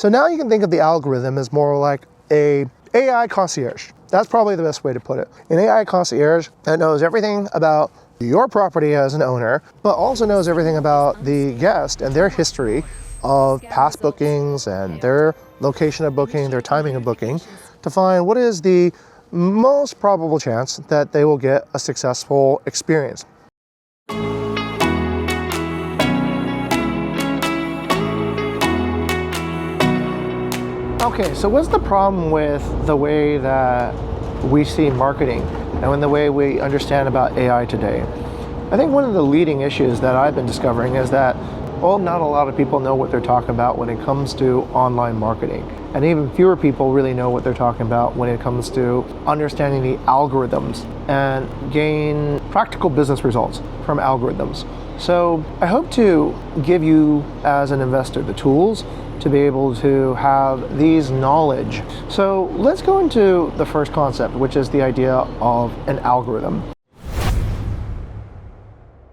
So now you can think of the algorithm as more like a AI concierge. That's probably the best way to put it. An AI concierge that knows everything about your property as an owner, but also knows everything about the guest and their history of past bookings and their location of booking, their timing of booking, to find what is the most probable chance that they will get a successful experience. Okay, so what's the problem with the way that we see marketing and the way we understand about AI today? I think one of the leading issues that I've been discovering is that, well, not a lot of people know what they're talking about when it comes to online marketing. And even fewer people really know what they're talking about when it comes to understanding the algorithms and gain practical business results from algorithms. So I hope to give you, as an investor, the tools to be able to have these knowledge. So let's go into the first concept, which is the idea of an algorithm.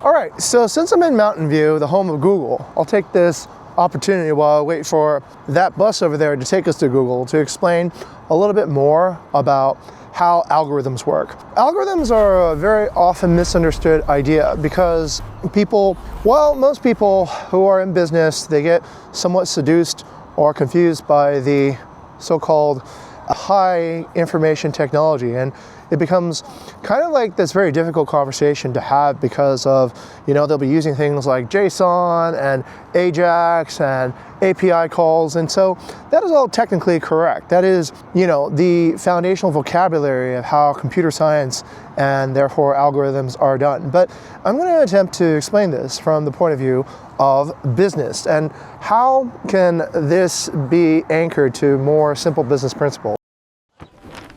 All right, so since I'm in Mountain View, the home of Google, I'll take this opportunity while I wait for that bus over there to take us to Google to explain a little bit more about how algorithms work. Algorithms are a very often misunderstood idea because most people who are in business, they get somewhat seduced or confused by the so-called high information technology, and it becomes kind of like this very difficult conversation to have because of, they'll be using things like JSON and AJAX and API calls, and so that is all technically correct. That is, the foundational vocabulary of how computer science and therefore algorithms are done. But I'm going to attempt to explain this from the point of view of business and how can this be anchored to more simple business principles.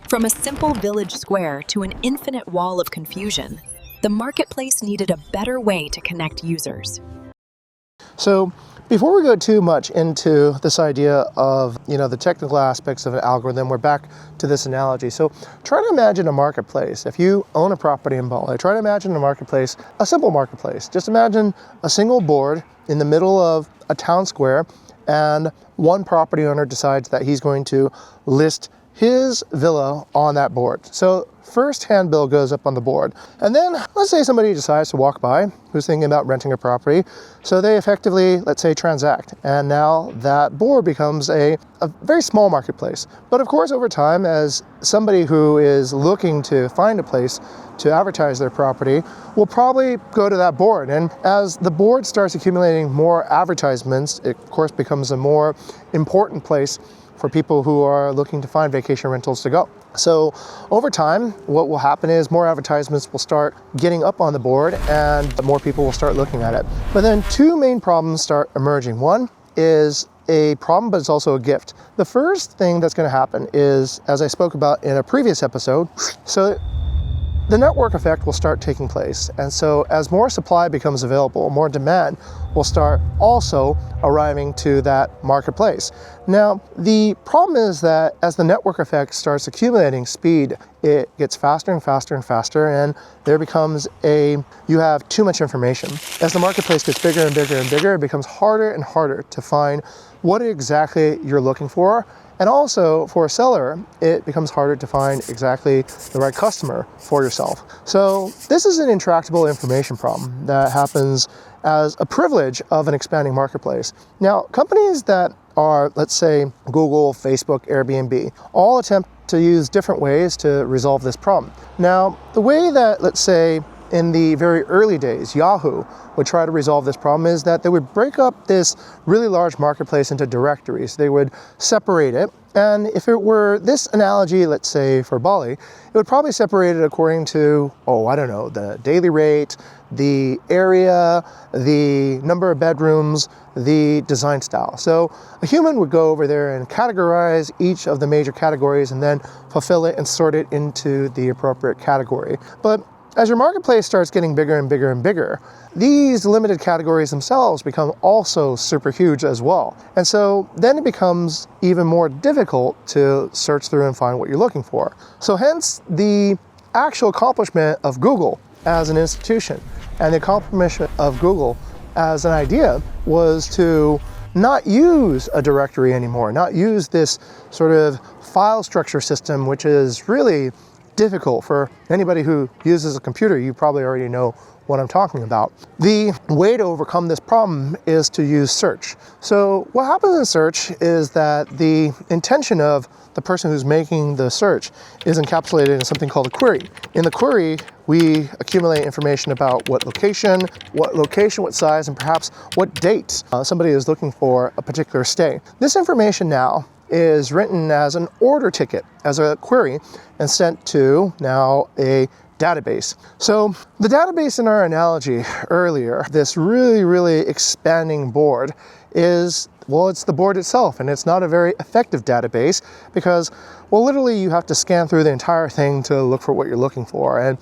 From a simple village square to an infinite wall of confusion, the marketplace needed a better way to connect users. So before we go too much into this idea of, the technical aspects of an algorithm, we're back to this analogy. So try to imagine a marketplace. If you own a property in Bali, try to imagine a marketplace, a simple marketplace. Just imagine a single board in the middle of a town square, and one property owner decides that he's going to list his villa on that board. So first handbill goes up on the board. And then let's say somebody decides to walk by who's thinking about renting a property. So they effectively, let's say, transact. And now that board becomes a very small marketplace. But of course, over time, as somebody who is looking to find a place to advertise their property will probably go to that board. And as the board starts accumulating more advertisements, it of course becomes a more important place for people who are looking to find vacation rentals to go. So over time, what will happen is more advertisements will start getting up on the board and more people will start looking at it. But then two main problems start emerging. One is a problem, but it's also a gift. The first thing that's going to happen is, as I spoke about in a previous episode, so the network effect will start taking place. And so as more supply becomes available, more demand will start also arriving to that marketplace. Now, the problem is that as the network effect starts accumulating speed, it gets faster and faster and faster, and there becomes you have too much information. As the marketplace gets bigger and bigger and bigger, it becomes harder and harder to find what exactly you're looking for. And also, for a seller, it becomes harder to find exactly the right customer for yourself. So this is an intractable information problem that happens as a privilege of an expanding marketplace. Now, companies that are, let's say, Google, Facebook, Airbnb, all attempt to use different ways to resolve this problem. Now, the way that, let's say, in the very early days, Yahoo would try to resolve this problem is that they would break up this really large marketplace into directories. They would separate it. And if it were this analogy, let's say for Bali, it would probably separate it according to, the daily rate, the area, the number of bedrooms, the design style. So a human would go over there and categorize each of the major categories and then fulfill it and sort it into the appropriate category. But as your marketplace starts getting bigger and bigger and bigger, these limited categories themselves become also super huge as well. And so then it becomes even more difficult to search through and find what you're looking for. So hence the actual accomplishment of Google as an institution and the accomplishment of Google as an idea was to not use a directory anymore, not use this sort of file structure system, which is really difficult for anybody who uses a computer. You probably already know what I'm talking about. The way to overcome this problem is to use search. So what happens in search is that the intention of the person who's making the search is encapsulated in something called a query. In the query, we accumulate information about what location, what size, and perhaps what date somebody is looking for a particular stay. This information now is written as an order ticket, as a query, and sent to now a database. So the database in our analogy earlier, this really expanding board is, well, it's the board itself, and it's not a very effective database because, well, literally you have to scan through the entire thing to look for what you're looking for.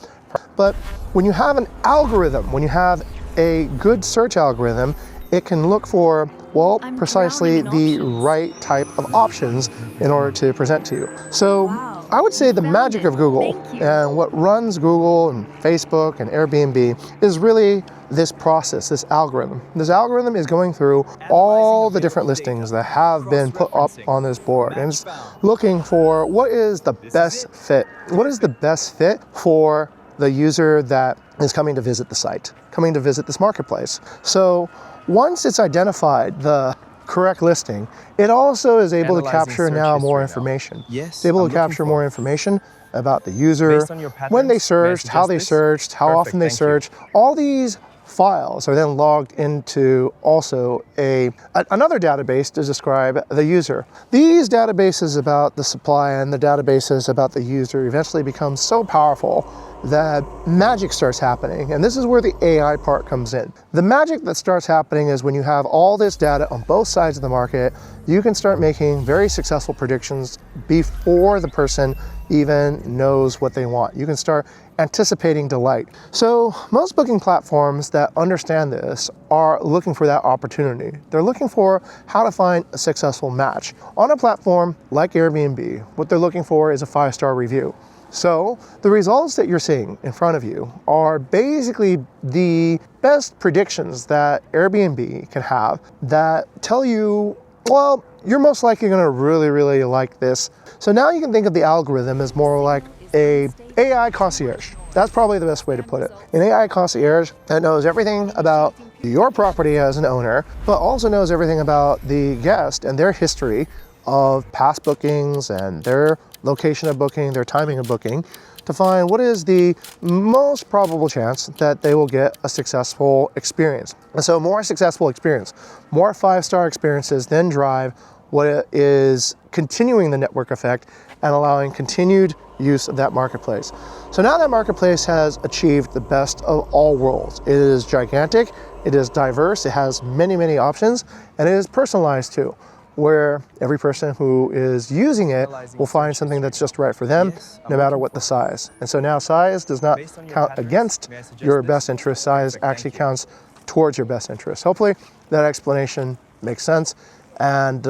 But when you have an algorithm, when you have a good search algorithm, it can look for, well, precisely the right type of options in order to present to you. So I would say the magic of Google and what runs Google and Facebook and Airbnb is really this process, this algorithm. This algorithm is going through all the different listings that have been put up on this board and it's looking for what is the best fit. What is the best fit for the user that is coming to visit the site, coming to visit this marketplace. So once it's identified the correct listing, it also is able to capture now more information. Yes, it's able to capture more information about the user, when they searched, how they searched, how often they searched. All these files are then logged into also another database to describe the user. These databases about the supply and the databases about the user eventually become so powerful that magic starts happening, and this is where the AI part comes in. The magic that starts happening is when you have all this data on both sides of the market, you can start making very successful predictions before the person even knows what they want. You can start anticipating delight. So most booking platforms that understand this are looking for that opportunity. They're looking for how to find a successful match. On a platform like Airbnb, what they're looking for is a 5-star review. So the results that you're seeing in front of you are basically the best predictions that Airbnb can have that tell you, well, you're most likely going to really like this. So now you can think of the algorithm as more like a AI concierge. That's probably the best way to put it. An AI concierge that knows everything about your property as an owner, but also knows everything about the guest and their history of past bookings and their location of booking, their timing of booking, to find what is the most probable chance that they will get a successful experience. And so more successful experience, more 5-star experiences then drive what is continuing the network effect and allowing continued use of that marketplace. So now that marketplace has achieved the best of all worlds. It is gigantic, it is diverse, it has many options, and it is personalized too, where every person who is using it will find something that's just right for them, no matter what the size. And so now size does not count against your best interest, size actually counts towards your best interest. Hopefully that explanation makes sense, and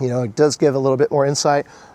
it does give a little bit more insight